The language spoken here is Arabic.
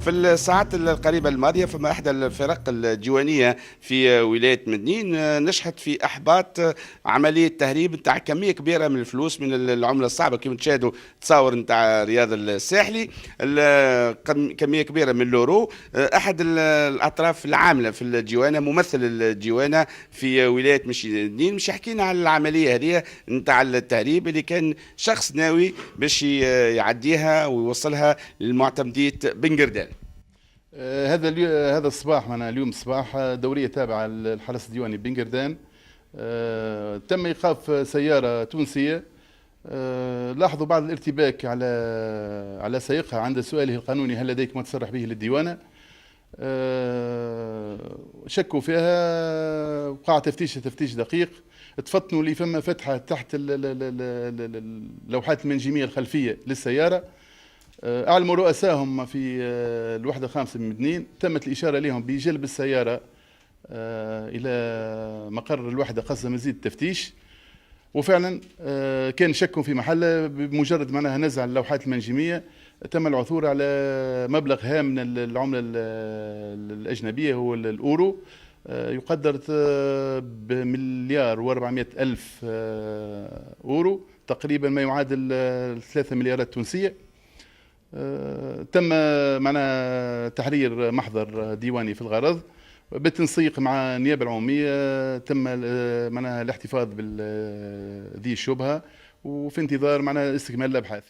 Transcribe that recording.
في الساعات القريبة الماضية فما إحدى الفرق الديوانية في ولاية مدنين نجحت في إحباط عملية تهريب نتاع كمية كبيرة من الفلوس من العملة الصعبة كما تشاهدوا تصاور نتاع رياض الساحلي. كمية كبيرة من اليورو. أحد الأطراف العاملة في الديوانة ممثل الديوانة في ولاية مدنين مش يحكينا على العملية هذه نتاع التهريب اللي كان شخص ناوي باش يعديها ويوصلها للمعتمدية بن قردان. هذا الصباح معنا اليوم الصباح دورية تابعة للحرس الديواني بن قردان. تم إيقاف سيارة تونسية. لاحظوا بعض الارتباك على سائقها عند سؤاله القانوني: هل لديك ما تصرح به للديوانة؟ شكوا فيها، وقع تفتيش دقيق. تفطنوا لي فما فتحة تحت اللوحات المنجمية الخلفية للسيارة. أعلموا رؤسائهم في الوحدة الخامسة من مدنين. تمت الإشارة لهم بجلب السيارة إلى مقر الوحدة قصد مزيد التفتيش، وفعلا كان شك في محله. بمجرد معناها نزع اللوحات المنجمية تم العثور على مبلغ هام من العملة الأجنبية هو الأورو، يقدر بمليار و400 ألف أورو، تقريبا ما يعادل 3 مليارات تونسية. تم معنا تحرير محضر ديواني في الغرض بالتنسيق مع النيابة العمومية. تم معناها الاحتفاظ بذي الشبهة وفي انتظار معناها استكمال الأبحاث.